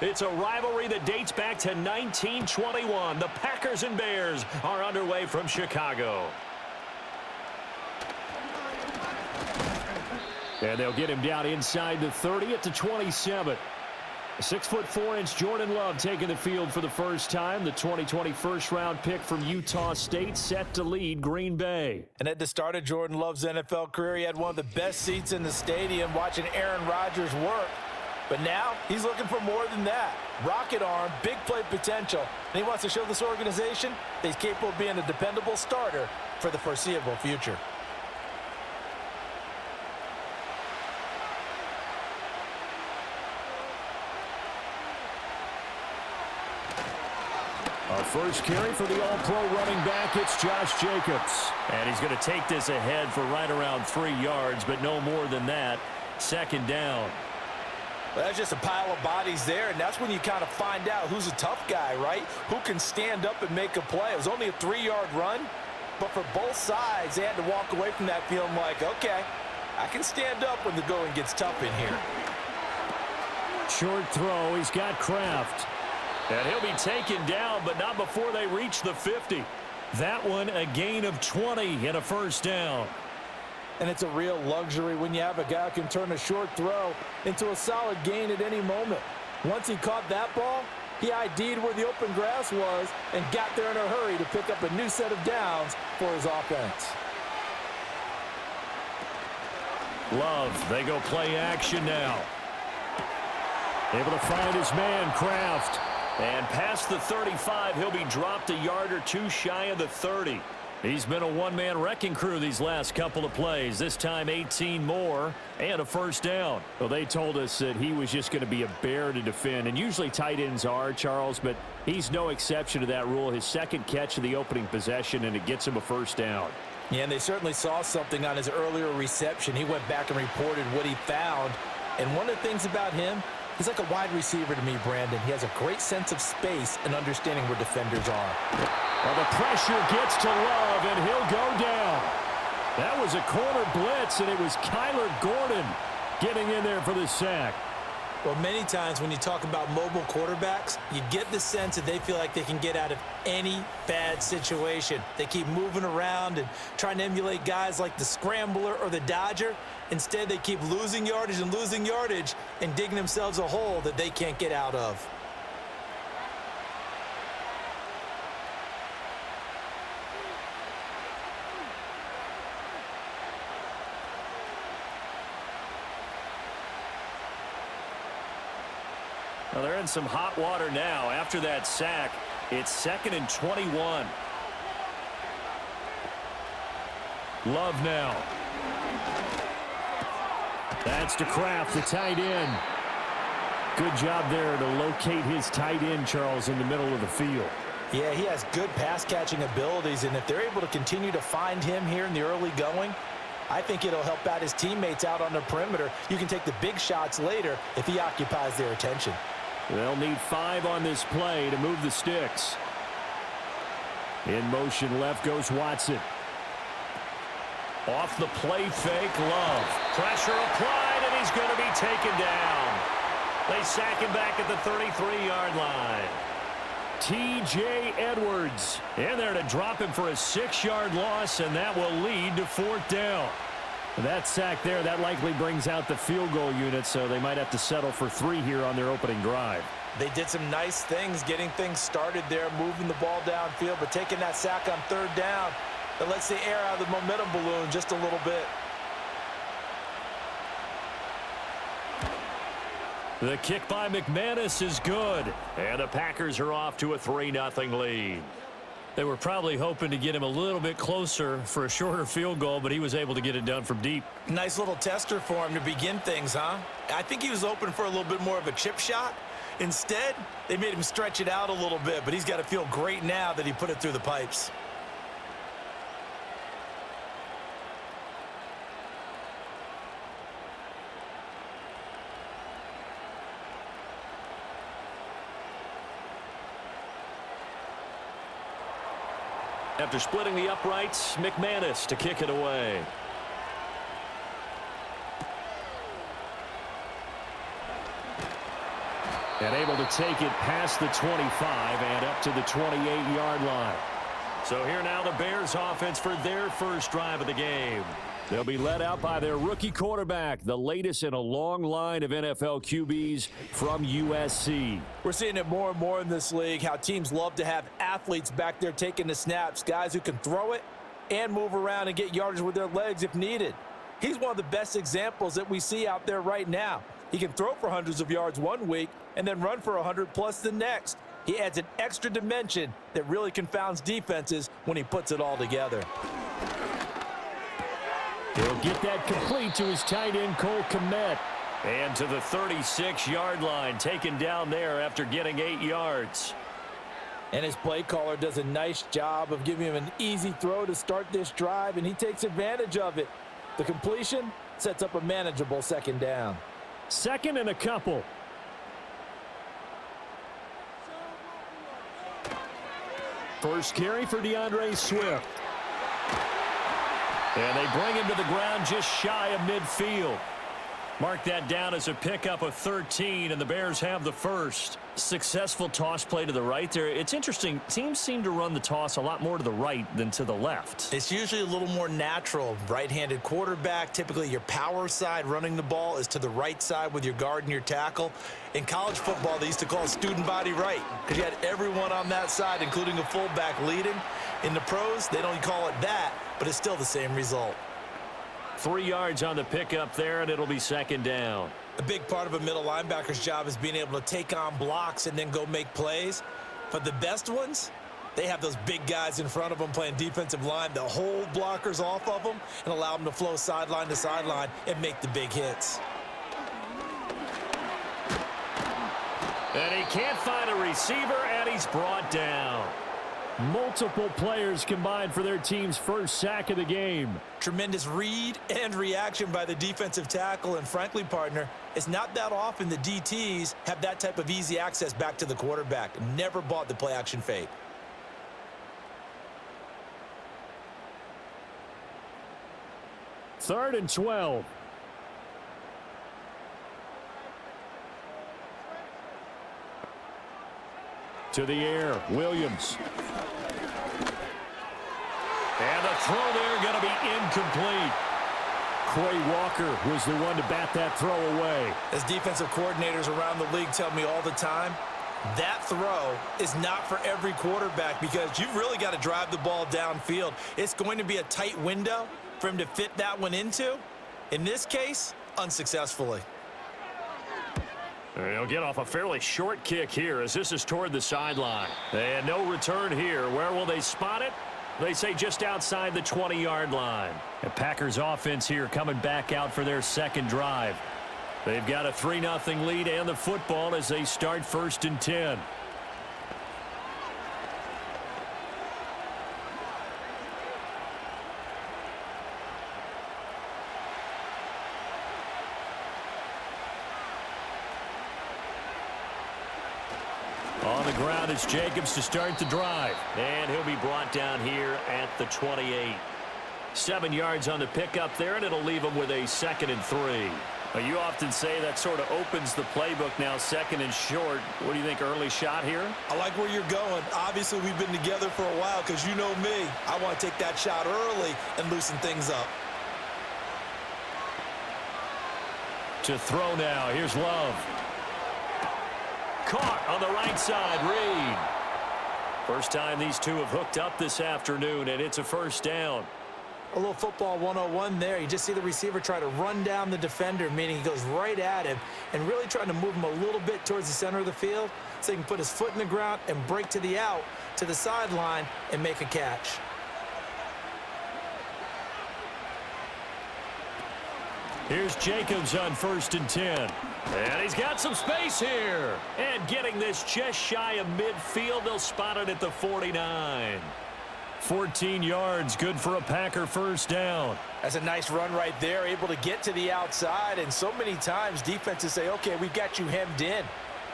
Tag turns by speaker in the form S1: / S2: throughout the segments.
S1: It's a rivalry that dates back to 1921. The Packers and Bears are underway from Chicago. And they'll get him down inside the 30 at the 27. 6'4" Jordan Love taking the field for the first time. The 2020 first-round pick from Utah State set to lead Green Bay.
S2: And at the start of Jordan Love's NFL career, he had one of the best seats in the stadium watching Aaron Rodgers work. But now he's looking for more than that. Rocket arm, big play potential. And he wants to show this organization that he's capable of being a dependable starter for the foreseeable future.
S1: Our first carry for the All-Pro running back, it's Josh Jacobs. And he's going to take this ahead for right around 3 yards, but no more than that. Second down.
S2: Well, that's just a pile of bodies there, and that's when you kind of find out who's a tough guy, right? Who can stand up and make a play. It was only a 3-yard run, but for both sides, they had to walk away from that feeling like, okay, I can stand up when the going gets tough in here.
S1: Short throw, he's got Kraft. And he'll be taken down, but not before they reach the 50. That one a gain of 20 and a first down.
S2: And it's a real luxury when you have a guy who can turn a short throw into a solid gain at any moment. Once he caught that ball, he ID'd where the open grass was and got there in a hurry to pick up a new set of downs for his offense.
S1: Love, they go play action now. Able to find his man, Kraft. And past the 35, he'll be dropped a yard or two shy of the 30. He's been a one-man wrecking crew these last couple of plays. This time 18 more and a first down. Well, they told us that he was just going to be a bear to defend. And usually tight ends are, Charles, but he's no exception to that rule. His second catch of the opening possession, and it gets him a first down.
S2: Yeah, and they certainly saw something on his earlier reception. He went back and reported what he found. And one of the things about him, he's like a wide receiver to me, Brandon. He has a great sense of space and understanding where defenders are.
S1: Well, the pressure gets to Love, and he'll go down. That was a corner blitz, and it was Kyler Gordon getting in there for the sack.
S2: Well, many times when you talk about mobile quarterbacks, you get the sense that they feel like they can get out of any bad situation. They keep moving around and trying to emulate guys like the Scrambler or the Dodger. Instead, they keep losing yardage and digging themselves a hole that they can't get out of.
S1: Well, they're in some hot water now. After that sack, it's 2nd and 21. Love now. That's to Kraft, the tight end. Good job there to locate his tight end, Charles, in the middle of the field.
S2: Yeah, he has good pass-catching abilities, and if they're able to continue to find him here in the early going, I think it'll help out his teammates out on the perimeter. You can take the big shots later if he occupies their attention.
S1: They'll need 5 on this play to move the sticks. In motion left goes Watson. Off the play fake, Love. Pressure applied, and he's going to be taken down. They sack him back at the 33-yard line. T.J. Edwards in there to drop him for a 6-yard loss, and that will lead to 4th down. That sack there, that likely brings out the field goal unit, so they might have to settle for 3 here on their opening drive.
S2: They did some nice things getting things started there, moving the ball downfield, but taking that sack on 3rd down, that lets the air out of the momentum balloon just a little bit.
S1: The kick by McManus is good, and the Packers are off to a 3-0 lead. They were probably hoping to get him a little bit closer for a shorter field goal, but he was able to get it done from deep.
S2: Nice little tester for him to begin things, huh? I think he was open for a little bit more of a chip shot. Instead, they made him stretch it out a little bit, but he's got to feel great now that he put it through the pipes.
S1: After splitting the uprights, McManus to kick it away. And able to take it past the 25 and up to the 28-yard line. So here now the Bears offense for their first drive of the game. They'll be led out by their rookie quarterback, the latest in a long line of NFL QBs from USC.
S2: We're seeing it more and more in this league, how teams love to have athletes back there taking the snaps, guys who can throw it and move around and get yardage with their legs if needed. He's one of the best examples that we see out there right now. He can throw for hundreds of yards one week and then run for 100+ the next. He adds an extra dimension that really confounds defenses when he puts it all together.
S1: He'll get that complete to his tight end, Cole Kmet. And to the 36-yard line, taken down there after getting 8 yards.
S2: And his play caller does a nice job of giving him an easy throw to start this drive, and he takes advantage of it. The completion sets up a manageable second down.
S1: Second and a couple. First carry for DeAndre Swift. And they bring him to the ground just shy of midfield. Mark that down as a pickup of 13, and the Bears have the first. Successful toss play to the right there. It's interesting. Teams seem to run the toss a lot more to the right than to the left.
S2: It's usually a little more natural. Right-handed quarterback, typically your power side running the ball is to the right side with your guard and your tackle. In college football, they used to call student body right because you had everyone on that side, including a fullback leading. In the pros, they don't call it that, but it's still the same result.
S1: 3 yards on the pickup there, and it'll be second down.
S2: A big part of a middle linebacker's job is being able to take on blocks and then go make plays. But the best ones, they have those big guys in front of them playing defensive line that hold blockers off of them and allow them to flow sideline to sideline and make the big hits.
S1: And he can't find a receiver, and he's brought down. Multiple players combined for their team's first sack of the game.
S2: Tremendous read and reaction by the defensive tackle, and frankly, partner, it's not that often the DTs have that type of easy access back to the quarterback. Never bought the play action fake.
S1: Third and 12. To the air, Williams. And the throw there going to be incomplete. Quay Walker was the one to bat that throw away.
S2: As defensive coordinators around the league tell me all the time, that throw is not for every quarterback because you've really got to drive the ball downfield. It's going to be a tight window for him to fit that one into. In this case, unsuccessfully.
S1: He'll get off a fairly short kick here as this is toward the sideline. And no return here. Where will they spot it? They say just outside the 20-yard line. The Packers offense here coming back out for their second drive. They've got a 3-0 lead and the football as they start first and 10. On the ground, it's Jacobs to start the drive. And he'll be brought down here at the 28. 7 yards on the pickup there, and it'll leave him with a 2nd and 3. You often say that sort of opens the playbook now, 2nd and short. What do you think, early shot here?
S2: I like where you're going. Obviously, we've been together for a while because you know me. I want to take that shot early and loosen things up.
S1: To throw now. Here's Love. Caught on the right side, Reed. First time these two have hooked up this afternoon, and it's a first down.
S2: A little football 101 there. You just see the receiver try to run down the defender, meaning he goes right at him and really trying to move him a little bit towards the center of the field so he can put his foot in the ground and break to the out, to the sideline, and make a catch.
S1: Here's Jacobs on 1st and 10. And he's got some space here. And getting this just shy of midfield, they'll spot it at the 49. 14 yards, good for a Packer first down.
S2: That's a nice run right there, able to get to the outside. And so many times defenses say, okay, we've got you hemmed in.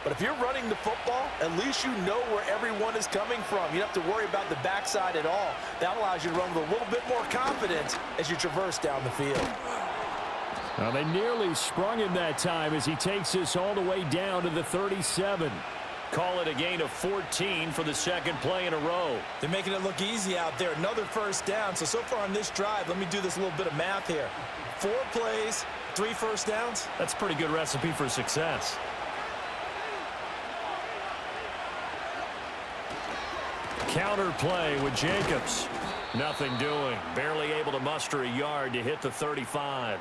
S2: But if you're running the football, at least you know where everyone is coming from. You don't have to worry about the backside at all. That allows you to run with a little bit more confidence as you traverse down the field.
S1: Well, they nearly sprung him that time as he takes this all the way down to the 37. Call it a gain of 14 for the second play in a row.
S2: They're making it look easy out there. Another first down. So far on this drive, let me do this little bit of math here. 4 plays, 3 first downs.
S1: That's a pretty good recipe for success. Counter play with Jacobs. Nothing doing. Barely able to muster a yard to hit the 35.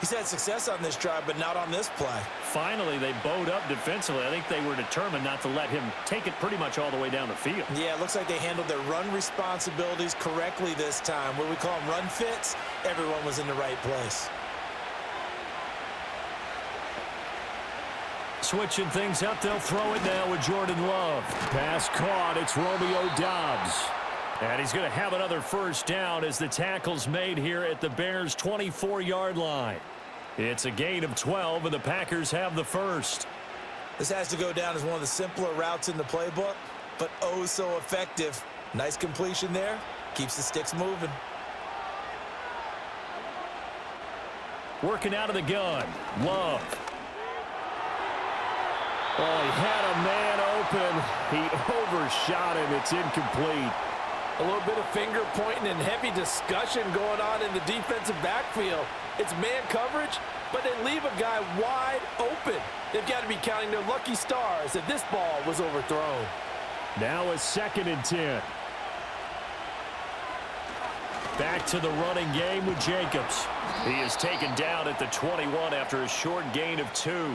S2: He's had success on this drive, but not on this play.
S1: Finally, they bowed up defensively. I think they were determined not to let him take it pretty much all the way down the field.
S2: Yeah, it looks like they handled their run responsibilities correctly this time. What we call them run fits, everyone was in the right place.
S1: Switching things up, they'll throw it now with Jordan Love. Pass caught, it's Romeo Doubs. And he's going to have another first down as the tackle's made here at the Bears' 24-yard line. It's a gain of 12, and the Packers have the first.
S2: This has to go down as one of the simpler routes in the playbook, but oh so effective. Nice completion there. Keeps the sticks moving.
S1: Working out of the gun. Love. Oh, he had a man open. He overshot him. It's incomplete.
S3: A little bit of finger pointing and heavy discussion going on in the defensive backfield. It's man coverage, but they leave a guy wide open. They've got to be counting their lucky stars that this ball was overthrown.
S1: Now a 2nd and 10. Back to the running game with Jacobs. He is taken down at the 21 after a short gain of 2.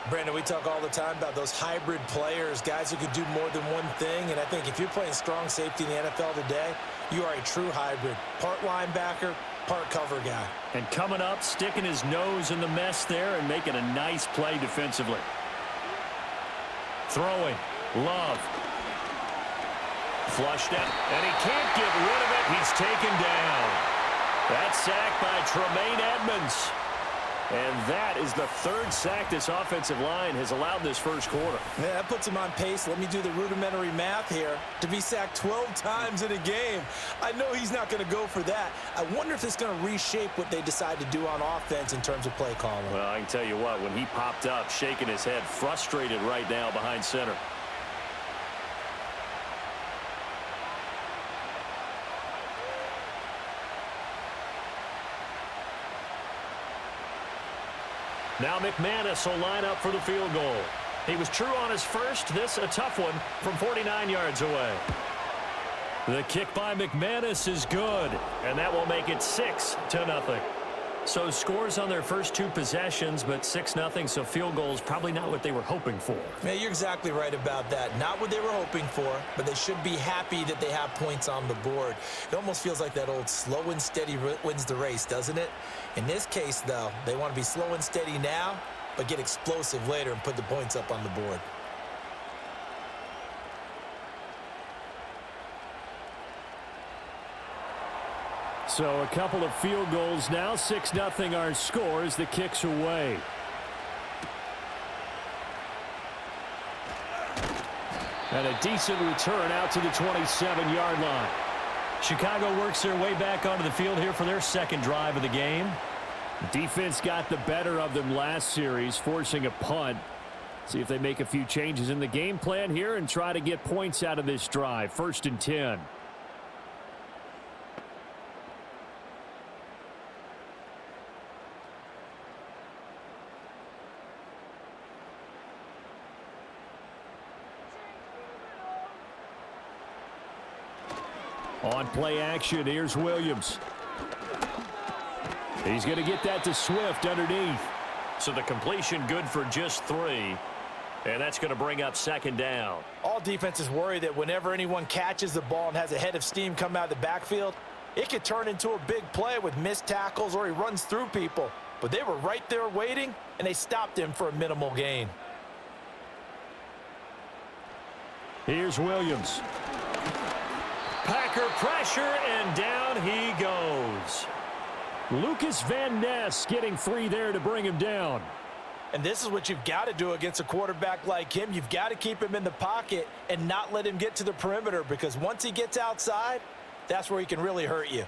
S2: Brandon, we talk all the time about those hybrid players, guys who could do more than one thing, and I think if you're playing strong safety in the NFL today, you are a true hybrid. Part linebacker, part cover guy.
S1: And coming up, sticking his nose in the mess there and making a nice play defensively. Throwing. Love. Flushed out, and he can't get rid of it. He's taken down. That's sacked by Tremaine Edmonds. And that is the 3rd sack this offensive line has allowed this first quarter.
S2: Yeah, that puts him on pace. Let me do the rudimentary math here. To be sacked 12 times in a game. I know he's not going to go for that. I wonder if it's going to reshape what they decide to do on offense in terms of play calling.
S1: Well, I can tell you what, when he popped up, shaking his head, frustrated right now behind center. Now McManus will line up for the field goal. He was true on his first. This a tough one from 49 yards away. The kick by McManus is good, and that will make it 6-0. So scores on their first 2 possessions, but 6-0, so field goals probably not what they were hoping for.
S2: Yeah, you're exactly right about that. Not what they were hoping for, but they should be happy that they have points on the board. It almost feels like that old slow and steady wins the race, doesn't it? In this case, though, they want to be slow and steady now, but get explosive later and put the points up on the board.
S1: So a couple of field goals now. 6-0 our score as the kick's away. And a decent return out to the 27-yard line. Chicago works their way back onto the field here for their second drive of the game. Defense got the better of them last series, forcing a punt. See if they make a few changes in the game plan here and try to get points out of this drive. 1st and 10. On play action, here's Williams. He's going to get that to Swift underneath. So the completion good for just 3. And that's going to bring up 2nd down.
S2: All defenses worry that whenever anyone catches the ball and has a head of steam come out of the backfield, it could turn into a big play with missed tackles or he runs through people. But they were right there waiting, and they stopped him for a minimal gain.
S1: Here's Williams. Packer pressure, and down he goes. Lucas Van Ness getting 3 there to bring him down.
S2: And this is what you've got to do against a quarterback like him. You've got to keep him in the pocket and not let him get to the perimeter, because once he gets outside, that's where he can really hurt you.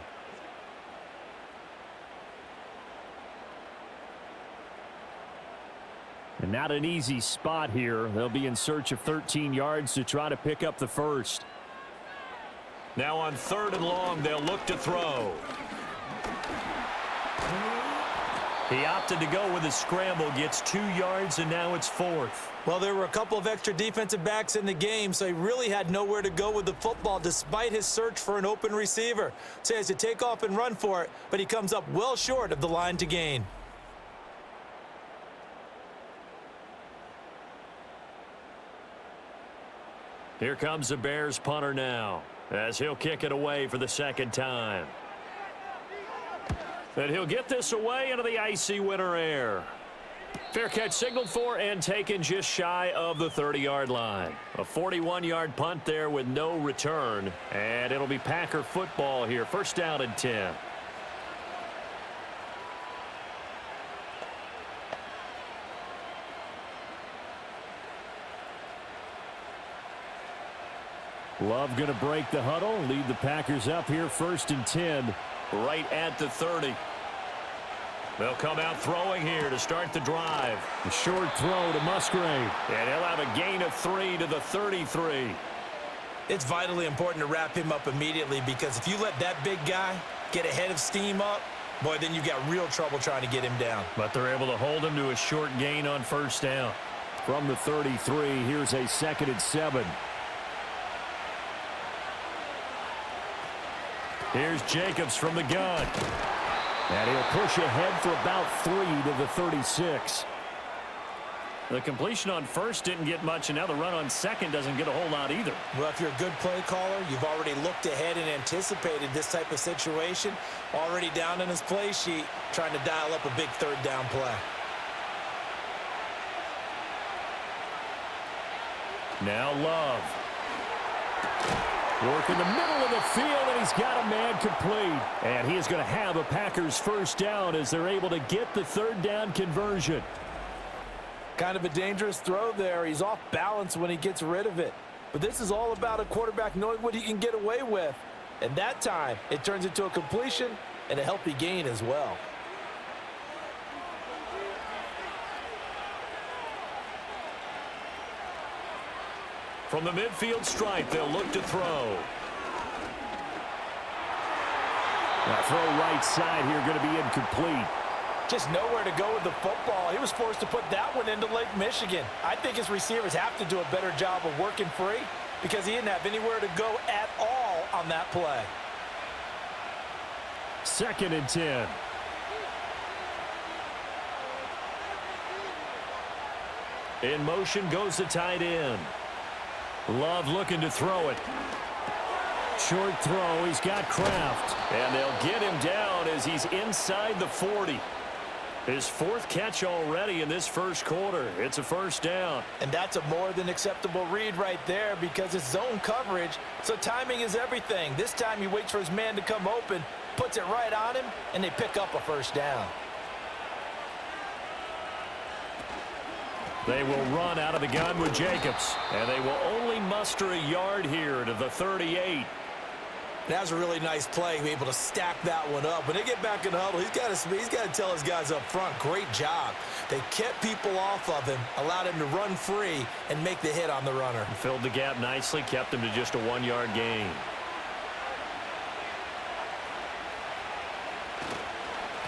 S1: And not an easy spot here. They'll be in search of 13 yards to try to pick up the first. Now on 3rd and long, they'll look to throw. He opted to go with a scramble, gets 2 yards, and now it's 4th.
S2: Well, there were a couple of extra defensive backs in the game, so he really had nowhere to go with the football despite his search for an open receiver. So he has to take off and run for it, but he comes up well short of the line to gain.
S1: Here comes the Bears punter now, as he'll kick it away for the 2nd time. And he'll get this away into the icy winter air. Fair catch signaled for and taken just shy of the 30-yard line. A 41-yard punt there with no return. And it'll be Packer football here. 1st down and 10. Love going to break the huddle, lead the Packers up here 1st and 10. Right at the 30. They'll come out throwing here to start the drive. A short throw to Musgrave. And he'll have a gain of 3 to the 33.
S2: It's vitally important to wrap him up immediately because if you let that big guy get ahead of steam up, boy, then you've got real trouble trying to get him down.
S1: But they're able to hold him to a short gain on 1st down. From the 33, here's a 2nd and 7. Here's Jacobs from the gun. And he'll push ahead for about 3 to the 36. The completion on 1st didn't get much, and now the run on 2nd doesn't get a whole lot either.
S2: Well, if you're a good play caller, you've already looked ahead and anticipated this type of situation. Already down in his play sheet, trying to dial up a big 3rd down play.
S1: Now Love. Work in the middle of the field, and he's got a man complete. And he is going to have a Packers 1st down as they're able to get the 3rd down conversion.
S3: Kind of a dangerous throw there. He's off balance when he gets rid of it. But this is all about a quarterback knowing what he can get away with. And that time, it turns into a completion and a healthy gain as well.
S1: From the midfield stripe, they'll look to throw. Now throw right side here, going to be incomplete.
S3: Just nowhere to go with the football. He was forced to put that one into Lake Michigan. I think his receivers have to do a better job of working free because he didn't have anywhere to go at all on that play.
S1: 2nd and 10. In motion goes the tight end. Love looking to throw it. Short throw. He's got Kraft. And they'll get him down as he's inside the 40. His 4th catch already in this 1st quarter. It's a 1st down.
S3: And that's a more than acceptable read right there because it's zone coverage, so timing is everything. This time he waits for his man to come open, puts it right on him, and they pick up a 1st down.
S1: They will run out of the gun with Jacobs. And they will only muster a yard here to the 38.
S2: That was a really nice play, be able to stack that one up. When they get back in the huddle, he's got to tell his guys up front, great job. They kept people off of him, allowed him to run free, and make the hit on the runner.
S1: Filled the gap nicely, kept him to just a 1-yard gain.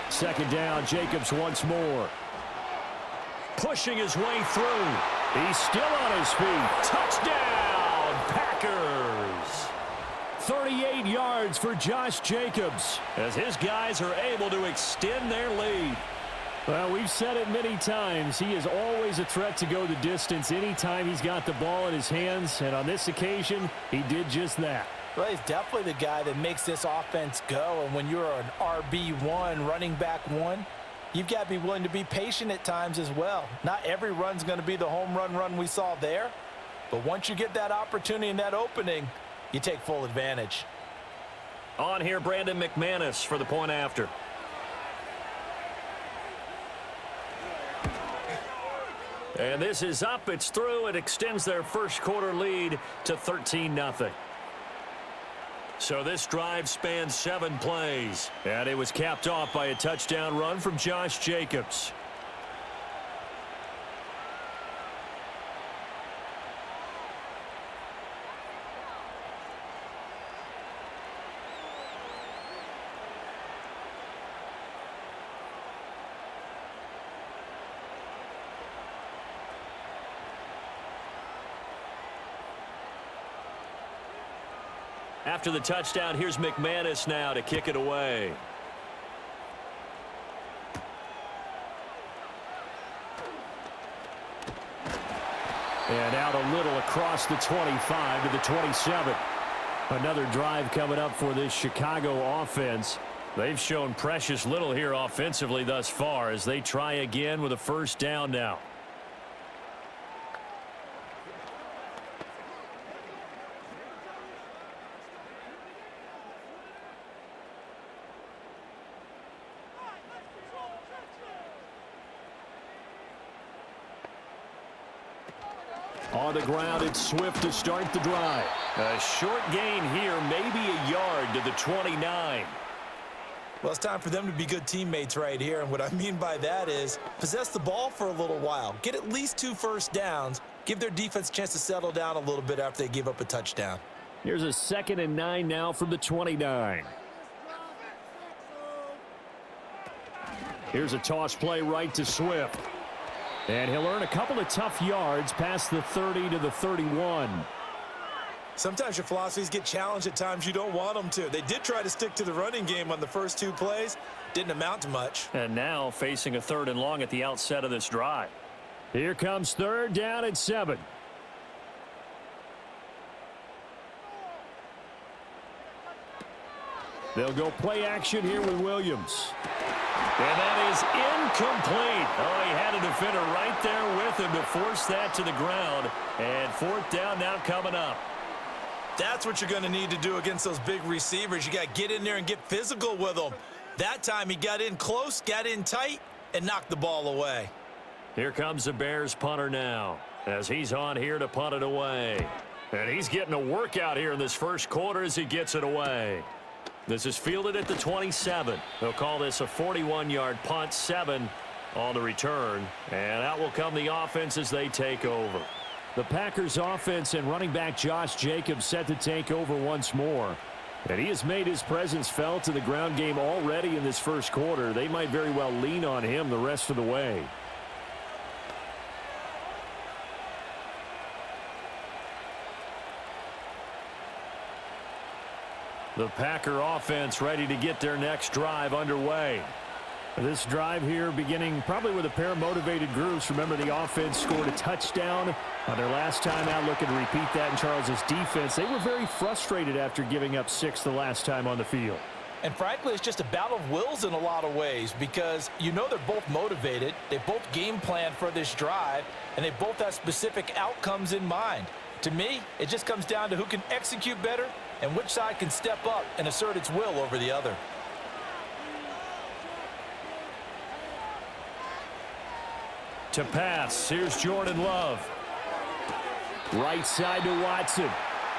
S1: Second down, Jacobs once more. Pushing his way through. He's still on his feet. Touchdown, Packers. 38 yards for Josh Jacobs as his guys are able to extend their lead. Well, we've said it many times. He is always a threat to go the distance anytime he's got the ball in his hands. And on this occasion, he did just that.
S3: Well, he's definitely the guy that makes this offense go. And when you're an RB1, running back 1, you've got to be willing to be patient at times as well. Not every run's going to be the home run we saw there. But once you get that opportunity and that opening, you take full advantage.
S1: On here, Brandon McManus for the point after. And this is up. It's through. It extends their 1st quarter lead to 13-0. So this drive spans 7 plays. And it was capped off by a touchdown run from Josh Jacobs. After the touchdown, here's McManus now to kick it away. And out a little across the 25 to the 27. Another drive coming up for this Chicago offense. They've shown precious little here offensively thus far as they try again with a first down now. On the ground, it's Swift to start the drive. A short gain here, maybe a yard to the 29.
S2: Well, it's time for them to be good teammates right here, and what I mean by that is possess the ball for a little while, get at least 2 first downs, give their defense a chance to settle down a little bit after they give up a touchdown.
S1: Here's a 2nd and 9 now from the 29. Here's a toss play right to Swift. And he'll earn a couple of tough yards past the 30 to the 31.
S2: Sometimes your philosophies get challenged at times you don't want them to. They did try to stick to the running game on the first 2 plays. Didn't amount to much.
S1: And now facing a 3rd and long at the outset of this drive. Here comes 3rd down and 7. They'll go play action here with Williams. And that is incomplete. Oh, he had a defender right there with him to force that to the ground. And 4th down now coming up.
S2: That's what you're going to need to do against those big receivers. You got to get in there and get physical with them. That time he got in close, got in tight, and knocked the ball away.
S1: Here comes the Bears punter now as he's on here to punt it away. And he's getting a workout here in this first quarter as he gets it away. This is fielded at the 27. They'll call this a 41-yard punt, 7 on the return. And out will come the offense as they take over. The Packers offense and running back Josh Jacobs set to take over once more. And he has made his presence felt in the ground game already in this first quarter. They might very well lean on him the rest of the way. The Packer offense ready to get their next drive underway. This drive here beginning probably with a pair of motivated groups. Remember, the offense scored a touchdown on their last time out, looking to repeat that in Charles's defense. They were very frustrated after giving up 6 the last time on the field.
S2: And frankly, it's just a battle of wills in a lot of ways because you know they're both motivated. They both game plan for this drive, and they both have specific outcomes in mind. To me, it just comes down to who can execute better and which side can step up and assert its will over the other.
S1: To pass, here's Jordan Love. Right side to Watson.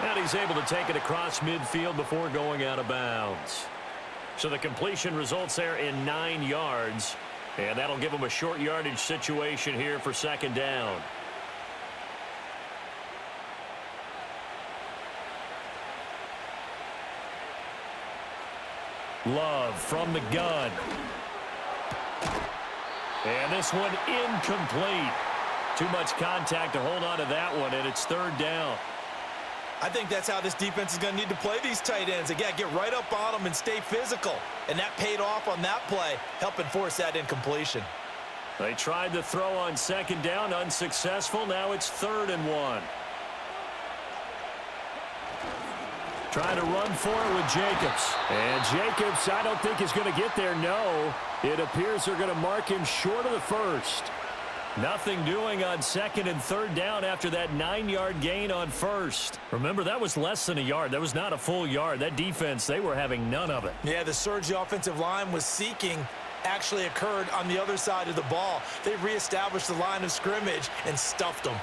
S1: And he's able to take it across midfield before going out of bounds. So the completion results there in 9 yards. And that'll give him a short yardage situation here for 2nd down. Love from the gun. And this one incomplete. Too much contact to hold on to that one, and it's 3rd down.
S2: I think that's how this defense is going to need to play these tight ends. They got to get right up on them and stay physical. And that paid off on that play, helping force that incompletion.
S1: They tried to throw on 2nd down, unsuccessful. Now it's 3rd and 1. Trying to run for it with Jacobs. And Jacobs, I don't think is going to get there. No, it appears they're going to mark him short of the first. Nothing doing on 2nd and 3rd down after that 9-yard gain on 1st. Remember, that was less than a yard. That was not a full yard. That defense, they were having none of it.
S2: Yeah, the surge the offensive line was seeking actually occurred on the other side of the ball. They reestablished the line of scrimmage and stuffed them.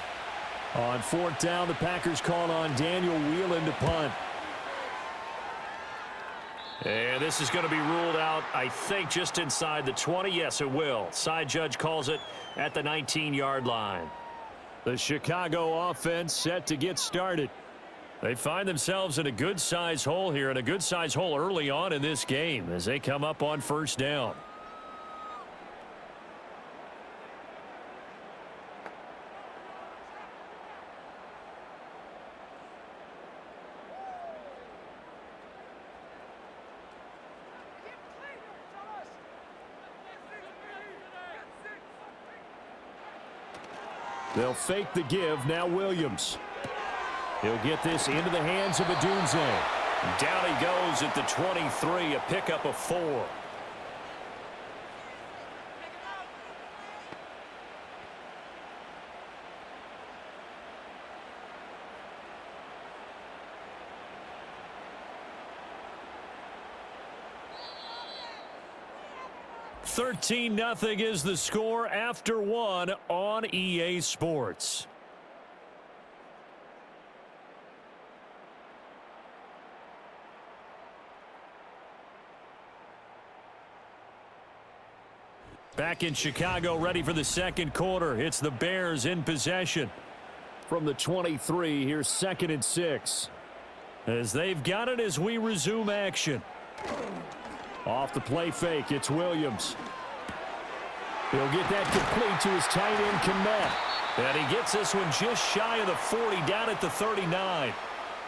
S1: On 4th down, the Packers called on Daniel Whelan to punt. And this is going to be ruled out, I think, just inside the 20. Yes, it will. Side judge calls it at the 19-yard line. The Chicago offense set to get started. They find themselves in a good-sized hole here, and a good-sized hole early on in this game as they come up on 1st down. They'll fake the give. Now Williams. He'll get this into the hands of Adunze. Down he goes at the 23, a pickup of 4. $13-0 is the score after 1 on EA Sports. Back in Chicago, ready for the second quarter. It's the Bears in possession. From the 23, here's 2nd and 6. As they've got it as we resume action. Off the play fake, it's Williams. He'll get that complete to his tight end, Kmet. And he gets this one just shy of the 40, down at the 39.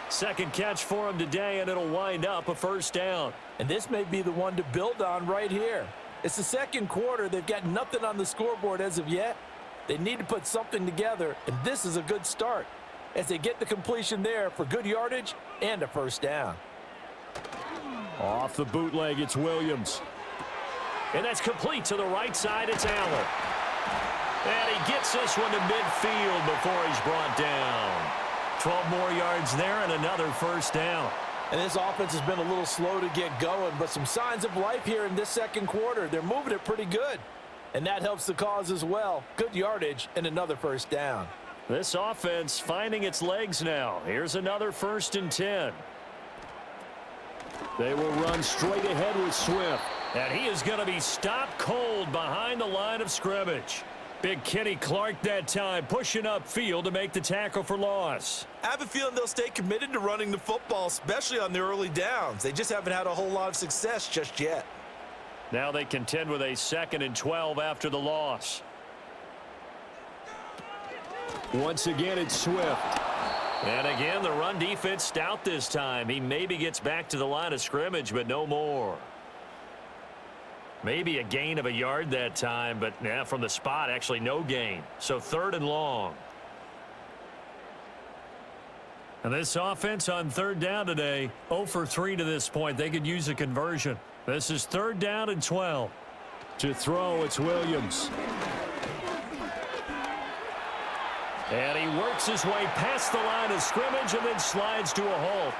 S1: Second catch for him today, and it'll wind up a first down.
S3: And this may be the one to build on right here. It's the second quarter. They've got nothing on the scoreboard as of yet. They need to put something together, and this is a good start as they get the completion there for good yardage and a first down.
S1: Off the bootleg, it's Williams. And that's complete to the right side. It's Allen. And he gets this one to midfield before he's brought down. 12 more yards there and another first down.
S3: And this offense has been a little slow to get going, but some signs of life here in this second quarter. They're moving it pretty good, and that helps the cause as well. Good yardage and another first down.
S1: This offense finding its legs now. Here's another 1st and 10. They will run straight ahead with Swift. And he is going to be stopped cold behind the line of scrimmage. Big Kenny Clark that time pushing upfield to make the tackle for loss.
S2: I have a feeling they'll stay committed to running the football, especially on their early downs. They just haven't had a whole lot of success just yet.
S1: Now they contend with a 2nd and 12 after the loss. Once again, it's Swift. And again, the run defense stout this time. He maybe gets back to the line of scrimmage, but no more. Maybe a gain of a yard that time, but from the spot, actually no gain. So 3rd and long. And this offense on 3rd down today, 0 for 3 to this point. They could use a conversion. This is 3rd down and 12. To throw, it's Williams. And he works his way past the line of scrimmage and then slides to a halt.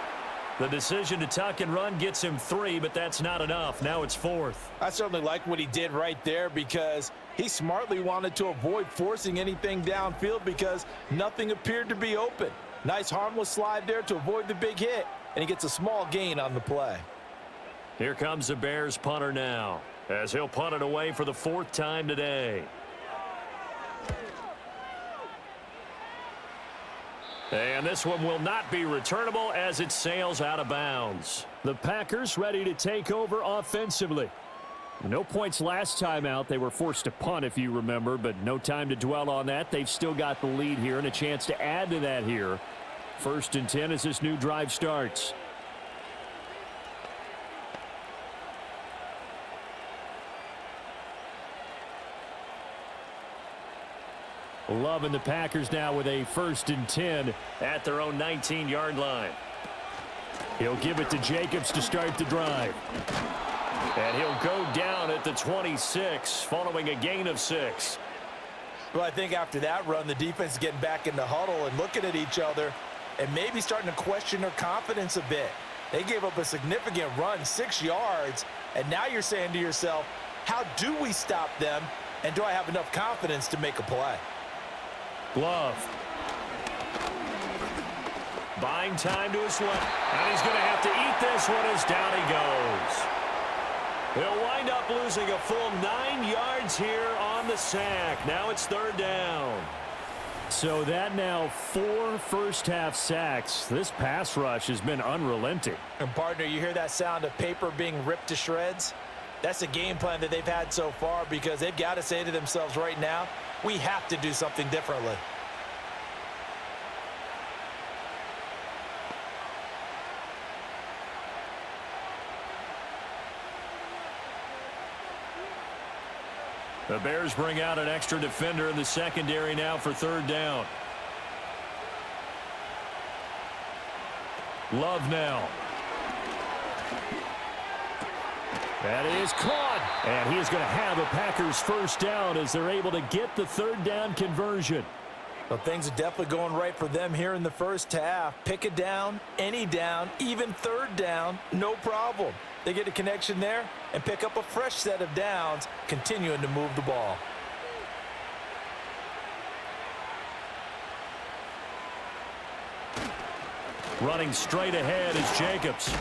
S1: The decision to tuck and run gets him 3, but that's not enough. Now it's 4th.
S3: I certainly like what he did right there because he smartly wanted to avoid forcing anything downfield because nothing appeared to be open. Nice harmless slide there to avoid the big hit, and he gets a small gain on the play.
S1: Here comes the Bears punter now as he'll punt it away for the 4th time today. And this one will not be returnable as it sails out of bounds. The Packers ready to take over offensively. No points last time out. They were forced to punt, if you remember, but no time to dwell on that. They've still got the lead here and a chance to add to that here. 1st and 10 as this new drive starts. Loving the Packers now with a 1st and 10 at their own 19-yard line. He'll give it to Jacobs to start the drive. And he'll go down at the 26 following a gain of 6.
S2: Well, I think after that run, the defense is getting back in the huddle and looking at each other and maybe starting to question their confidence a bit. They gave up a significant run, 6 yards, and now you're saying to yourself, how do we stop them, and do I have enough confidence to make a play?
S1: Love. Buying time to his left. And he's going to have to eat this one as down he goes. He'll wind up losing a full 9 yards here on the sack. Now it's 3rd down. So that now 4 first-half sacks. This pass rush has been unrelenting.
S2: And, partner, you hear that sound of paper being ripped to shreds? That's a game plan that they've had so far because they've got to say to themselves right now, we have to do something differently.
S1: The Bears bring out an extra defender in the secondary now for third down. Love now. That is caught. And he is going to have a Packers first down as they're able to get the third down conversion.
S2: Well, things are definitely going right for them here in the first half. Pick a down, any down, even third down, no problem. They get a connection there and pick up a fresh set of downs, continuing to move the ball.
S1: Running straight ahead is Jacobs.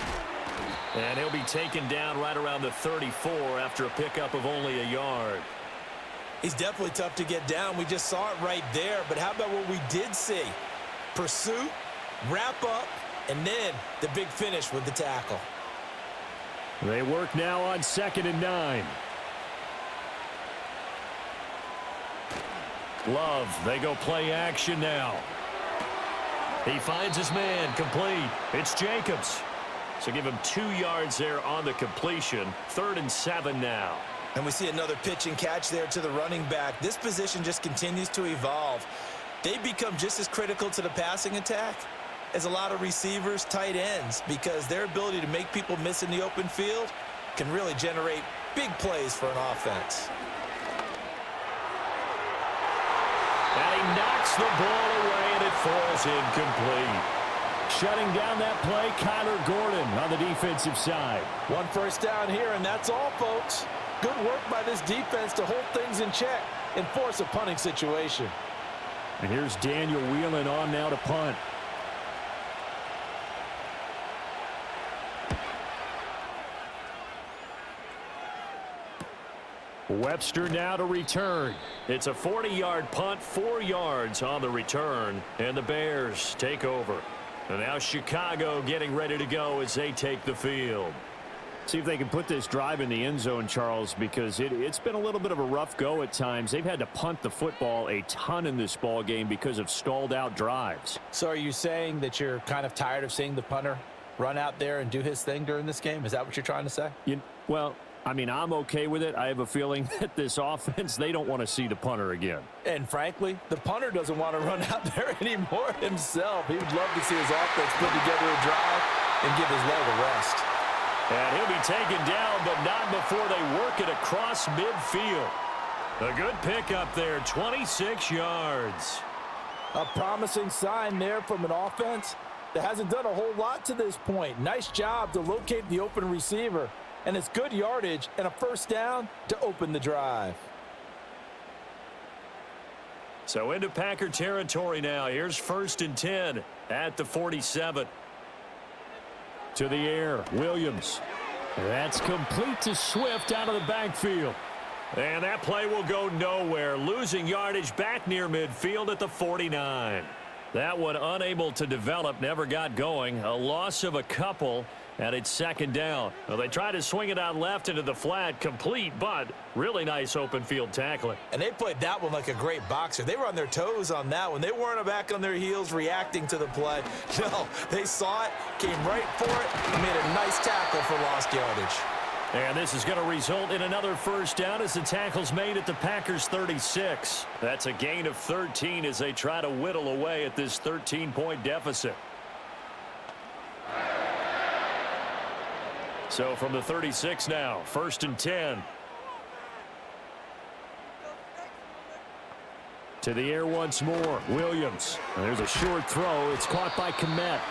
S1: And he'll be taken down right around the 34 after a pickup of only a yard.
S2: He's definitely tough to get down. We just saw it right there. But how about what we did see? Pursuit, wrap up, and then the big finish with the tackle.
S1: They work now on 2nd and 9. Love, they go play action now. He finds his man, complete. It's Jacobs. So give him 2 yards there on the completion. 3rd and 7 now.
S2: And we see another pitch and catch there to the running back. This position just continues to evolve. They become just as critical to the passing attack as a lot of receivers, tight ends, because their ability to make people miss in the open field can really generate big plays for an offense.
S1: And he knocks the ball away, and it falls incomplete. Shutting down that play, Kyler Gordon on the defensive side.
S3: 1 first down here, and that's all, folks. Good work by this defense to hold things in check and force a punting situation.
S1: And here's Daniel Whelan on now to punt. Webster now to return. It's a 40-yard punt, 4 yards on the return, and the Bears take over. And now Chicago getting ready to go as they take the field. See if they can put this drive in the end zone, Charles, because it's been a little bit of a rough go at times. They've had to punt the football a ton in this ball game because of stalled-out drives.
S2: So are you saying that you're kind of tired of seeing the punter run out there and do his thing during this game? Is that what you're trying to say?
S1: Well, I mean, I'm okay with it. I have a feeling that this offense, they don't want to see the punter again.
S2: And frankly, the punter doesn't want to run out there anymore himself. He would love to see his offense put together a drive and give his leg a rest.
S1: And he'll be taken down, but not before they work it across midfield. A good pickup there, 26 yards.
S3: A promising sign there from an offense that hasn't done a whole lot to this point. Nice job to locate the open receiver. And it's good yardage and a first down to open the drive.
S1: So into Packer territory now. Here's 1st and 10 at the 47. To the air, Williams. That's complete to Swift out of the backfield. And that play will go nowhere. Losing yardage back near midfield at the 49. That one unable to develop, never got going. A loss of a couple, and it's 2nd down. Well, they tried to swing it out left into the flat, complete, but really nice open field tackling.
S2: And they played that one like a great boxer. They were on their toes on that one. They weren't back on their heels reacting to the play. No, they saw it, came right for it, and made a nice tackle for lost yardage.
S1: And this is going to result in another first down as the tackle's made at the Packers' 36. That's a gain of 13 as they try to whittle away at this 13-point deficit. So from the 36 now, 1st and 10. To the air once more, Williams. And there's a short throw. It's caught by Kmet.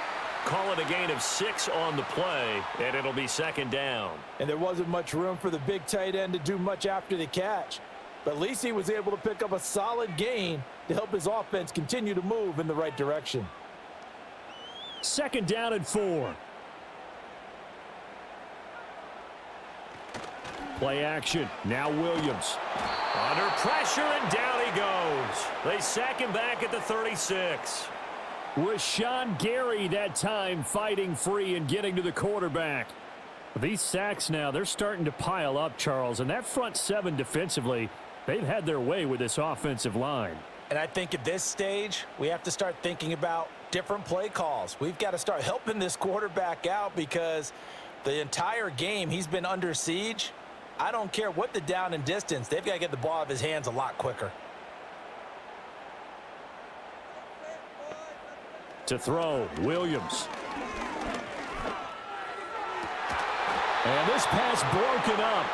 S1: Call it a gain of 6 on the play, and it'll be 2nd down.
S3: And there wasn't much room for the big tight end to do much after the catch. But at least he was able to pick up a solid gain to help his offense continue to move in the right direction.
S1: 2nd down and 4. Play action. Now Williams. Under pressure, and down he goes. They sack him back at the 36. Rashawn Gary that time fighting free and getting to the quarterback. These sacks now, they're starting to pile up, Charles, and that front 7 defensively, they've had their way with this offensive line.
S2: And I think at this stage, we have to start thinking about different play calls. We've got to start helping this quarterback out because the entire game he's been under siege, I don't care what the down and distance. They've got to get the ball out of his hands a lot quicker.
S1: To throw, Williams. And this pass broken up.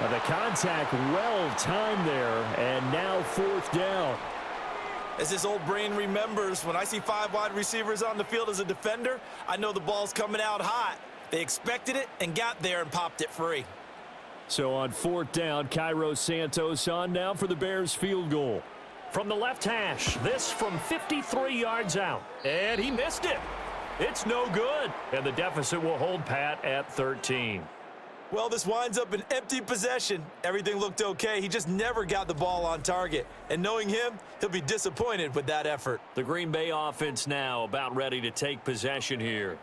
S1: The contact well timed there, and now 4th down.
S2: As this old brain remembers, when I see 5 wide receivers on the field as a defender, I know the ball's coming out hot. They expected it and got there and popped it free.
S1: So on 4th down, Cairo Santos on now for the Bears field goal. From the left hash, this from 53 yards out. And he missed it. It's no good. And the deficit will hold pat at 13.
S2: Well, this winds up an empty possession. Everything looked okay. He just never got the ball on target. And knowing him, he'll be disappointed with that effort.
S1: The Green Bay offense now about ready to take possession here.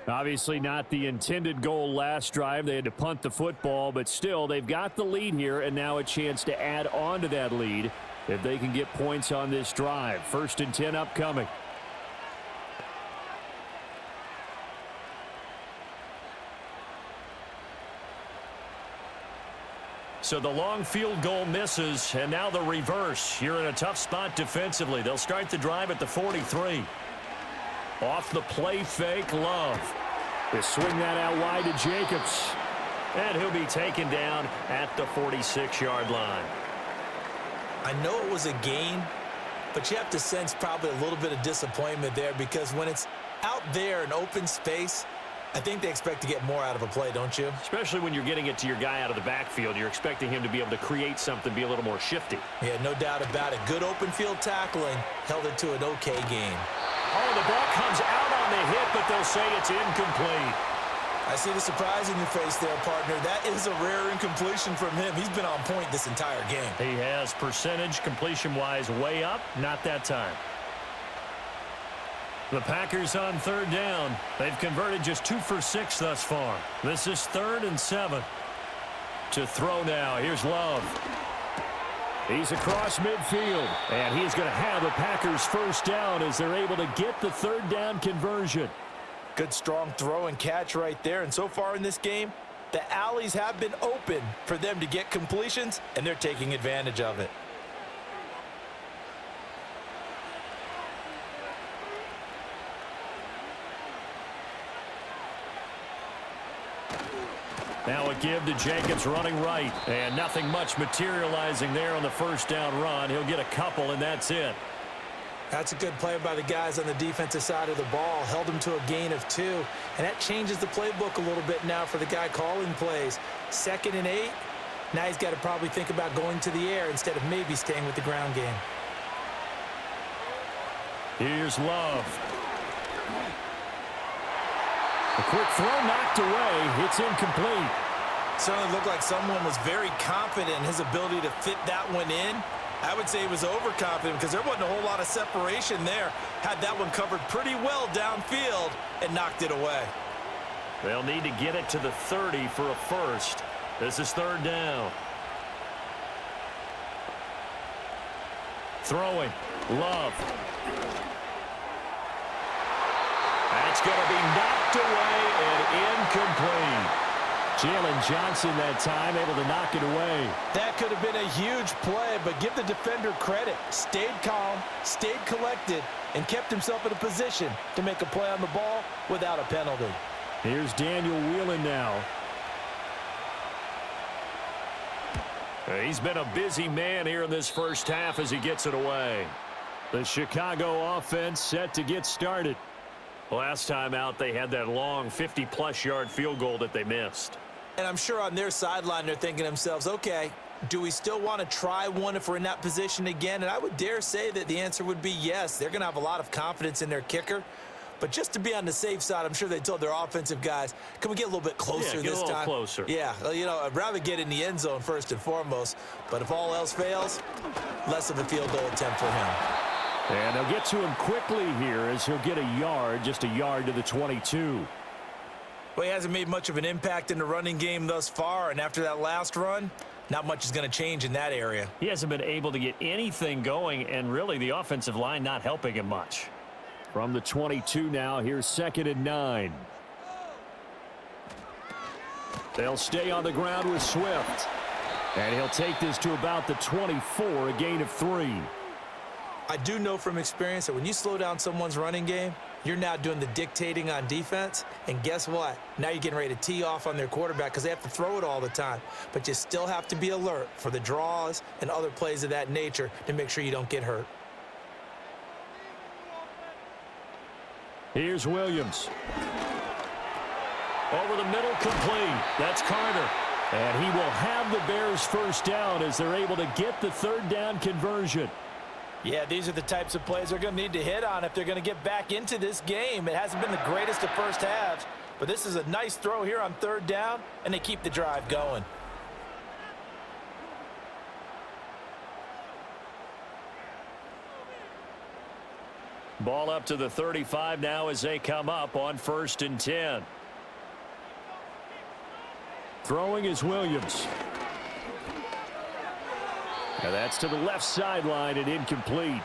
S1: Obviously not the intended goal last drive. They had to punt the football, but still they've got the lead here and now a chance to add on to that lead if they can get points on this drive. 1st and 10 upcoming. So the long field goal misses, and now the reverse. You're in a tough spot defensively. They'll start the drive at the 43. Off the play fake, Love. They swing that out wide to Jacobs. And he'll be taken down at the 46-yard line.
S2: I know it was a gain, but you have to sense probably a little bit of disappointment there because when it's out there in open space, I think they expect to get more out of a play, don't you?
S1: Especially when you're getting it to your guy out of the backfield. You're expecting him to be able to create something, be a little more shifty.
S2: Yeah, no doubt about it. Good open field tackling held it to an okay game.
S1: Oh, the ball comes out on the hit, but they'll say it's incomplete.
S2: I see the surprise in your face there, partner. That is a rare incompletion from him. He's been on point this entire game.
S1: He has percentage completion-wise way up, not that time. The Packers on 3rd down. They've converted just 2 for 6 thus far. This is 3rd and 7. To throw now. Here's Love. He's across midfield, and he's going to have the Packers 1st down as they're able to get the 3rd down conversion.
S2: Good strong throw and catch right there. And so far in this game, the alleys have been open for them to get completions, and they're taking advantage of it.
S1: Now a give to Jacobs running right. And nothing much materializing there on the 1st down run. He'll get a couple, and that's it.
S2: That's a good play by the guys on the defensive side of the ball. Held him to a gain of 2. And that changes the playbook a little bit now for the guy calling plays. 2nd and 8. Now he's got to probably think about going to the air instead of maybe staying with the ground game.
S1: Here's Love. A quick throw knocked away. It's incomplete.
S2: Certainly looked like someone was very confident in his ability to fit that one in. I would say he was overconfident because there wasn't a whole lot of separation there. Had that one covered pretty well downfield and knocked it away.
S1: They'll need to get it to the 30 for a first. This is 3rd down. Throwing. Love. That's going to be knocked away and incomplete. Jalen Johnson that time able to knock it away.
S2: That could have been a huge play, but give the defender credit. Stayed calm, stayed collected, and kept himself in a position to make a play on the ball without a penalty.
S1: Here's Daniel Whelan now. He's been a busy man here in this 1st half as he gets it away. The Chicago offense set to get started. Last time out, they had that long 50-plus yard field goal that they missed.
S2: And I'm sure on their sideline, they're thinking to themselves, okay, do we still want to try one if we're in that position again? And I would dare say that the answer would be yes. They're going to have a lot of confidence in their kicker. But just to be on the safe side, I'm sure they told their offensive guys, can we get a little bit closer this time?
S1: Get a little closer.
S2: Yeah, you know, I'd rather get in the end zone first and foremost. But if all else fails, less of a field goal attempt for him.
S1: And they'll get to him quickly here as he'll get a yard, just a yard to the 22.
S2: Well, he hasn't made much of an impact in the running game thus far, and after that last run, not much is going to change in that area.
S1: He hasn't been able to get anything going, and really the offensive line not helping him much. From the 22 now, here's 2nd and 9. They'll stay on the ground with Swift. And he'll take this to about the 24, a gain of 3.
S2: I do know from experience that when you slow down someone's running game, you're now doing the dictating on defense. And guess what? Now you're getting ready to tee off on their quarterback because they have to throw it all the time. But you still have to be alert for the draws and other plays of that nature to make sure you don't get hurt.
S1: Here's Williams. Over the middle, complete. That's Carter. And he will have the Bears first down as they're able to get the third down conversion.
S2: Yeah, these are the types of plays they're going to need to hit on if they're going to get back into this game. It hasn't been the greatest of first halves, but this is a nice throw here on third down, and they keep the drive going.
S1: Ball up to the 35 now as they come up on 1st and 10. Throwing is Williams. And that's to the left sideline and incomplete.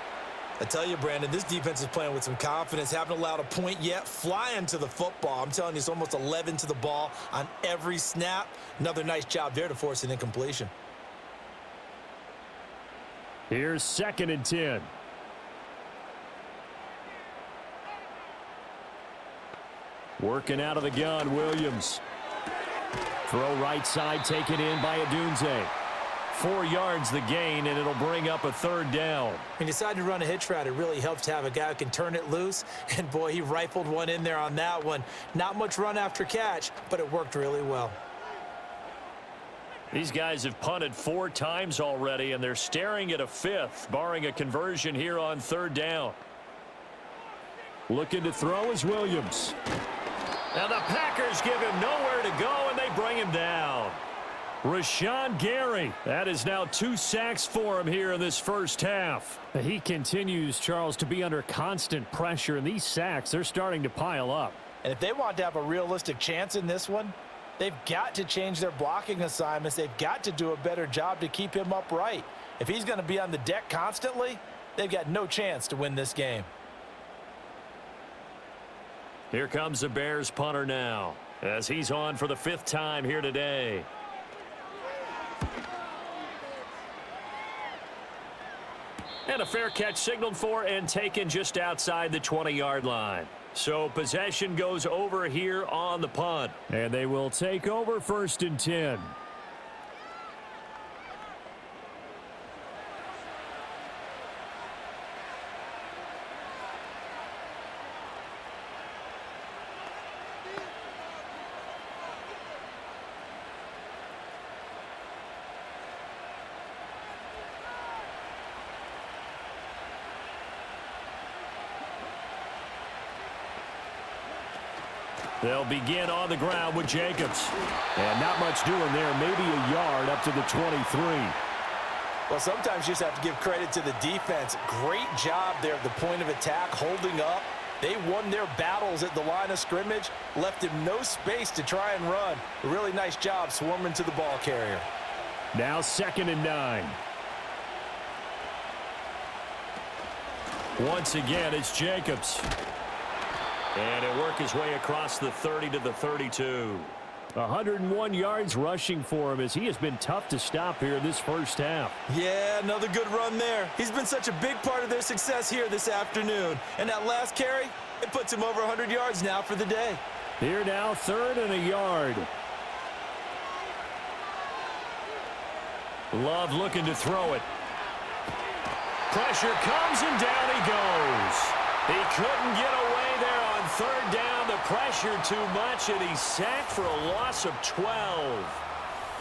S2: I tell you, Brandon, this defense is playing with some confidence. Haven't allowed a point yet. Flying to the football. I'm telling you, it's almost 11 to the ball on every snap. Another nice job there to force an incompletion.
S1: Here's 2nd and 10. Working out of the gun, Williams. Throw right side, taken in by Adunze. 4 yards the gain, and it'll bring up a third down.
S2: When you decide to run a hitch route, it really helps to have a guy who can turn it loose. And, boy, he rifled one in there on that one. Not much run after catch, but it worked really well.
S1: These guys have punted 4 times already, and they're staring at a 5th, barring a conversion here on third down. Looking to throw is Williams. Now the Packers give him nowhere to go, and they bring him down. Rashawn Gary, that is now 2 sacks for him here in this first half. He continues, Charles, to be under constant pressure, and these sacks, they're starting to pile up.
S2: And if they want to have a realistic chance in this one, they've got to change their blocking assignments. They've got to do a better job to keep him upright. If he's going to be on the deck constantly, they've got no chance to win this game.
S1: Here comes the Bears punter now, as he's on for the 5th time here today. And a fair catch signaled for and taken just outside the 20-yard line. So possession goes over here on the punt. And they will take over 1st and 10. They'll begin on the ground with Jacobs. And not much doing there, maybe a yard up to the 23.
S2: Well, sometimes you just have to give credit to the defense. Great job there at the point of attack, holding up. They won their battles at the line of scrimmage, left him no space to try and run. A really nice job swarming to the ball carrier.
S1: Now 2nd and 9. Once again, it's Jacobs. And he'll work his way across the 30 to the 32. 101 yards rushing for him as he has been tough to stop here in this first half.
S2: Yeah, another good run there. He's been such a big part of their success here this afternoon. And that last carry, it puts him over 100 yards now for the day.
S1: Here now, 3rd and a yard. Love looking to throw it. Pressure comes and down he goes. He couldn't get away there on 3rd down. The pressure too much, and he's sacked for a loss of 12.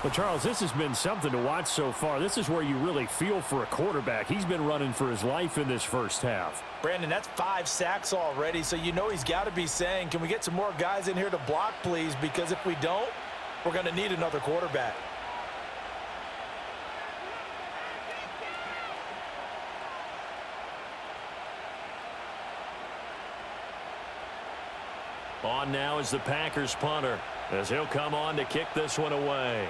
S1: But, Charles, this has been something to watch so far. This is where you really feel for a quarterback. He's been running for his life in this first half.
S2: Brandon, that's 5 sacks already, so you know he's got to be saying, can we get some more guys in here to block, please? Because if we don't, we're going to need another quarterback.
S1: On now is the Packers punter, as he'll come on to kick this one away.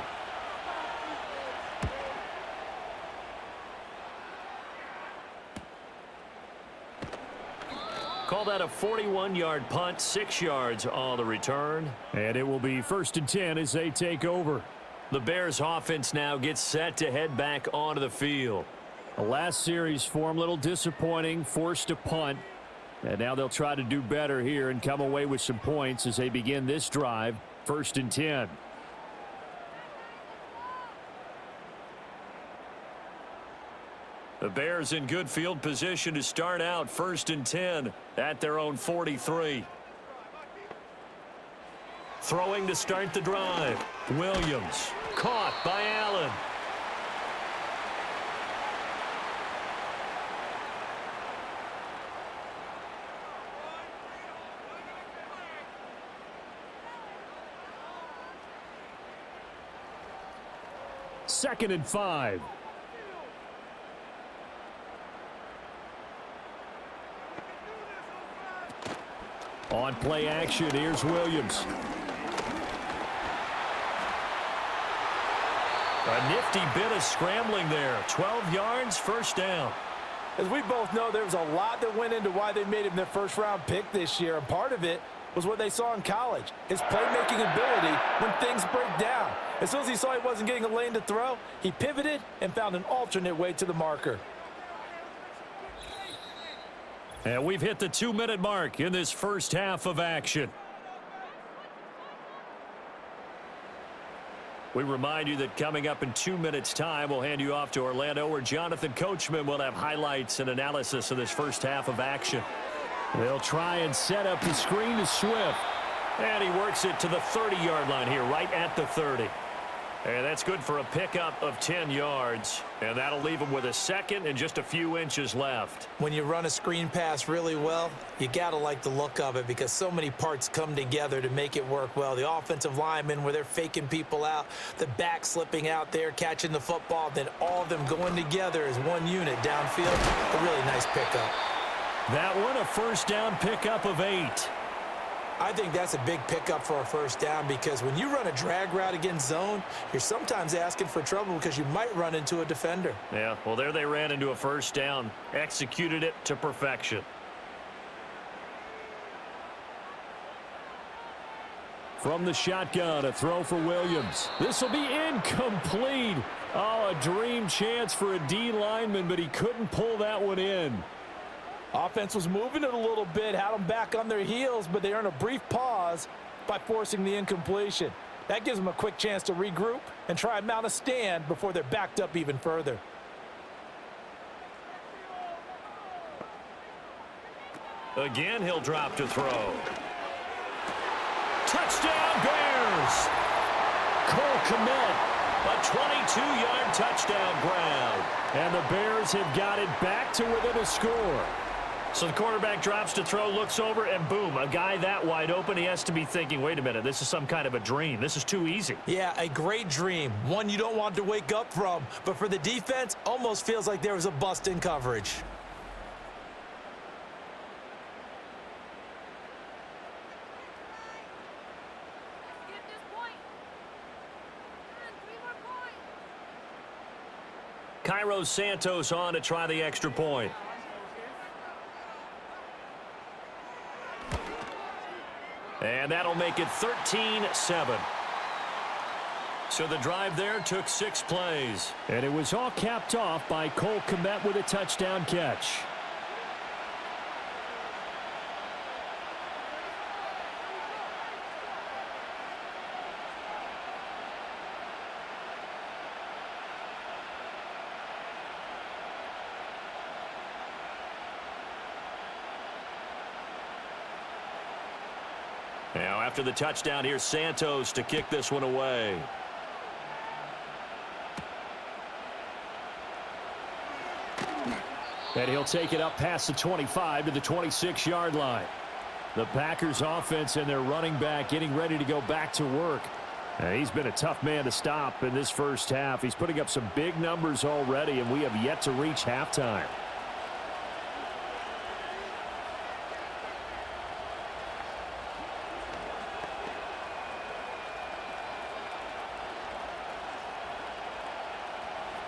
S1: call that a 41-yard punt, 6 yards on the return.
S4: And it will be 1st and 10 as they take over.
S1: The Bears offense now gets set to head back onto the field.
S4: The last series for them, a little disappointing, forced to punt. And now they'll try to do better here and come away with some points as they begin this drive, 1st and 10.
S1: The Bears in good field position to start out 1st and 10 at their own 43. Throwing to start the drive. Williams caught by Allen.
S4: Second and 5. On play action, here's Williams.
S1: A nifty bit of scrambling there. 12 yards, 1st down.
S3: As we both know, there was a lot that went into why they made him their first-round pick this year, and part of it was what they saw in college, his playmaking ability when things break down. As soon as he saw he wasn't getting a lane to throw, he pivoted and found an alternate way to the marker.
S1: And we've hit the 2-minute mark in this first half of action. We remind you that coming up in 2 minutes' time, we'll hand you off to Orlando, where Jonathan Coachman will have highlights and analysis of this first half of action.
S4: They'll try and set up the screen to Swift.
S1: And he works it to the 30-yard line here, right at the 30. And that's good for a pickup of 10 yards. And that'll leave him with a second and just a few inches left.
S2: When you run a screen pass really well, you got to like the look of it because so many parts come together to make it work well. The offensive linemen, where they're faking people out, the back slipping out there, catching the football, then all of them going together as one unit downfield. A really nice pickup.
S1: That one, a 1st down pickup of 8.
S2: I think that's a big pickup for a 1st down because when you run a drag route against zone, you're sometimes asking for trouble because you might run into a defender.
S1: Yeah, well, there they ran into a 1st down, executed it to perfection.
S4: From the shotgun, a throw for Williams. This will be incomplete. Oh, a dream chance for a D lineman, but he couldn't pull that one in.
S3: Offense was moving it a little bit, had them back on their heels, but they earned a brief pause by forcing the incompletion. That gives them a quick chance to regroup and try and mount a stand before they're backed up even further.
S1: Again, he'll drop to throw. Touchdown, Bears! Cole Kmet, a 22-yard touchdown grab.
S4: And the Bears have got it back to within a score.
S1: So the quarterback drops to throw, looks over, and boom, a guy that wide open, he has to be thinking, wait a minute, this is some kind of a dream. This is too easy.
S2: Yeah, a great dream. One you don't want to wake up from. But for the defense, almost feels like there was a bust in coverage.
S1: Cairo Santos on to try the extra point. And that'll make it 13-7. So the drive there took 6 plays.
S4: And it was all capped off by Cole Kmet with a touchdown catch.
S1: Now after the touchdown, here's Santos to kick this one away.
S4: And he'll take it up past the 25 to the 26-yard line. The Packers offense and their running back getting ready to go back to work. And he's been a tough man to stop in this first half. He's putting up some big numbers already, and we have yet to reach halftime.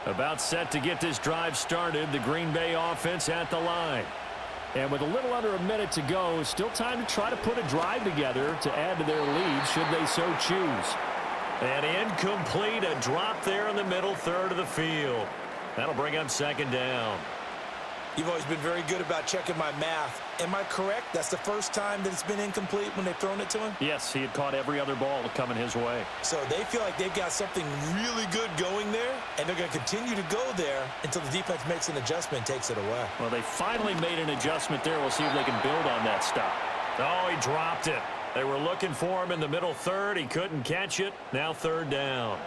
S1: About set to get this drive started, the Green Bay offense at the line.
S4: And with a little under a minute to go, still time to try to put a drive together to add to their lead should they so choose.
S1: And incomplete, a drop there in the middle third of the field. That'll bring up second down.
S2: You've always been very good about checking my math. Am I correct? That's the first time that it's been incomplete when they've thrown it to him?
S4: Yes, he had caught every other ball coming his way.
S2: So they feel like they've got something really good going there, and they're going to continue to go there until the defense makes an adjustment and takes it away.
S4: Well, they finally made an adjustment there. We'll see if they can build on that stop.
S1: Oh, he dropped it. They were looking for him in the middle third. He couldn't catch it. Now third down.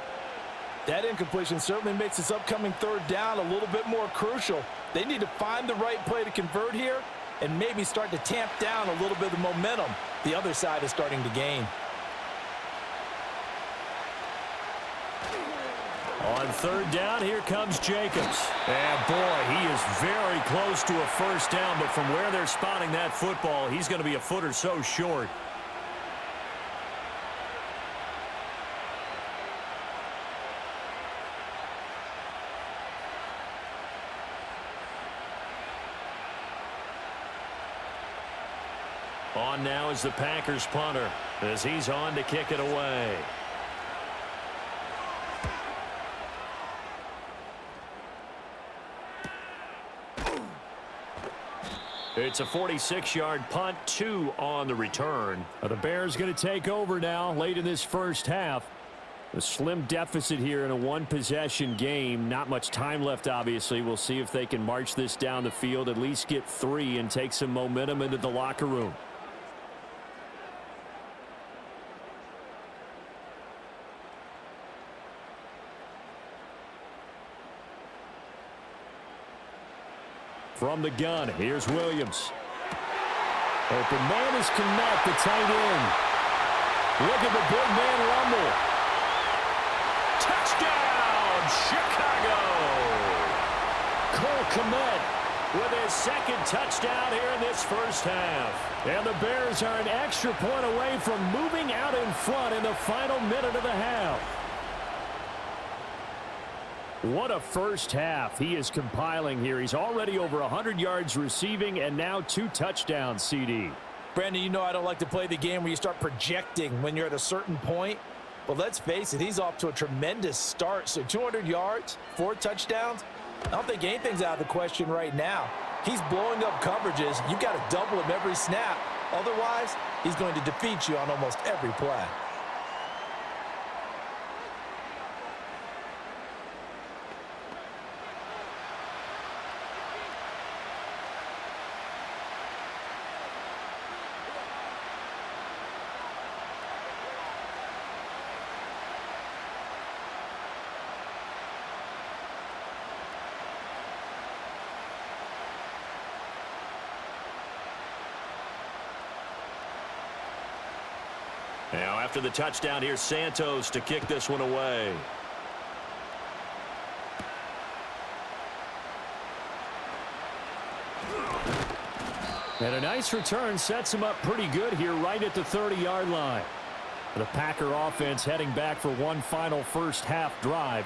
S3: That incompletion certainly makes this upcoming third down a little bit more crucial. They need to find the right play to convert here and maybe start to tamp down a little bit of momentum the other side is starting to gain.
S1: On third down, here comes Jacobs. And boy, he is very close to a first down, but from where they're spotting that football, he's going to be a foot or so short. On now is the Packers punter as he's on to kick it away. It's a 46-yard punt, 2 on the return.
S4: The Bears going to take over now late in this first half. A slim deficit here in a one-possession game. Not much time left, obviously. We'll see if they can march this down the field, at least get 3 and take some momentum into the locker room. From the gun, here's Williams. Open man is Kmet, the tight end. Look at the big man rumble.
S1: Touchdown, Chicago!
S4: Cole Kmet with his second touchdown here in this first half. And the Bears are an extra point away from moving out in front in the final minute of the half. What a first half he is compiling here. He's already over 100 yards receiving and now 2 touchdowns, CD.
S2: Brandon, you know I don't like to play the game where you start projecting when you're at a certain point. But let's face it, he's off to a tremendous start. So 200 yards, 4 touchdowns. I don't think anything's out of the question right now. He's blowing up coverages. You've got to double him every snap. Otherwise, he's going to defeat you on almost every play.
S1: Now after the touchdown, here's Santos to kick this one away.
S4: And a nice return sets him up pretty good here right at the 30-yard line. The Packer offense heading back for one final first half drive.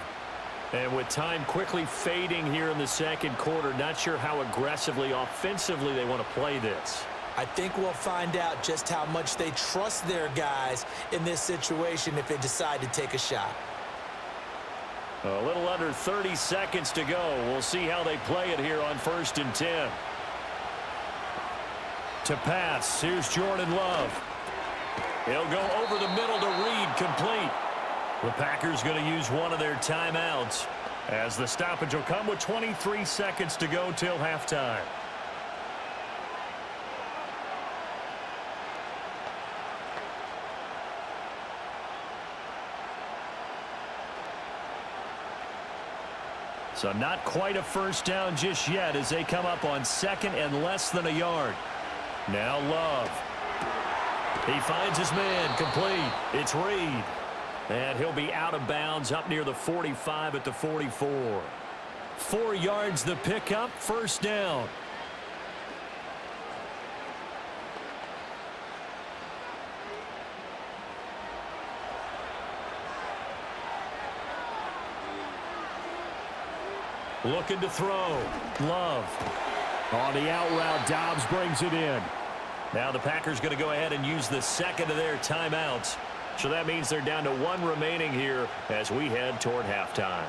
S1: And with time quickly fading here in the second quarter, not sure how aggressively, offensively they want to play this.
S2: I think we'll find out just how much they trust their guys in this situation if they decide to take a shot.
S1: A little under 30 seconds to go. We'll see how they play it here on 1st and 10. To pass, here's Jordan Love. He'll go over the middle to Reed, complete. The Packers going to use one of their timeouts as the stoppage will come with 23 seconds to go till halftime. So not quite a first down just yet as they come up on 2nd and less than a yard. Now Love. He finds his man, complete. It's Reed. And he'll be out of bounds up near the 45 at the 44. 4 yards the pickup, first down. Looking to throw. Love.
S4: On the out route, Dobbs brings it in.
S1: Now the Packers going to go ahead and use the second of their timeouts. So that means they're down to one remaining here as we head toward halftime.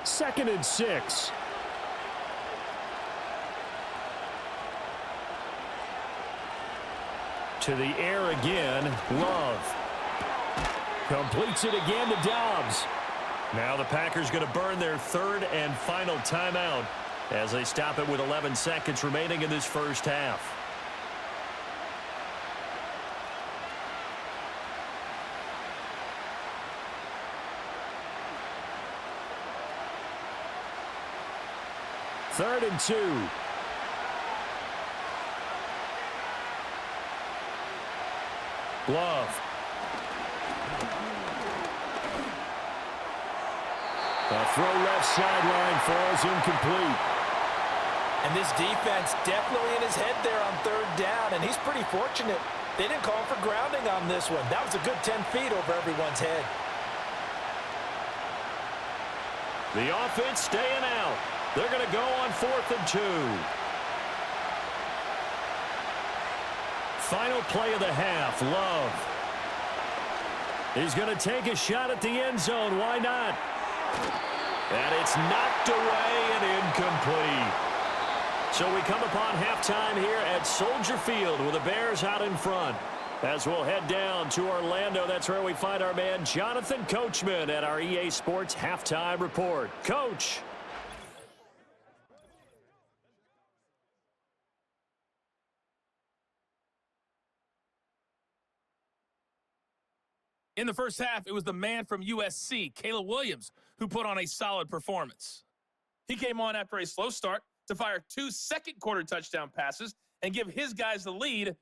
S4: Second and 6. To the air again, Love. Completes it again to Dobbs.
S1: Now the Packers going to burn their third and final timeout as they stop it with 11 seconds remaining in this first half.
S4: Third and 2.
S1: Love.
S4: A throw left sideline falls incomplete.
S2: And this defense definitely in his head there on third down, and he's pretty fortunate. They didn't call him for grounding on this one. That was a good 10 feet over everyone's head.
S1: The offense staying out. They're going to go on 4th and 2.
S4: Final play of the half, Love. He's going to take a shot at the end zone. Why not?
S1: And it's knocked away and incomplete. So we come upon halftime here at Soldier Field with the Bears out in front. As we'll head down to Orlando, that's where we find our man Jonathan Coachman at our EA Sports Halftime Report. Coach.
S5: In the first half, it was the man from USC, Caleb Williams, who put on a solid performance. He came on after a slow start to fire 2 second-quarter touchdown passes and give his guys the lead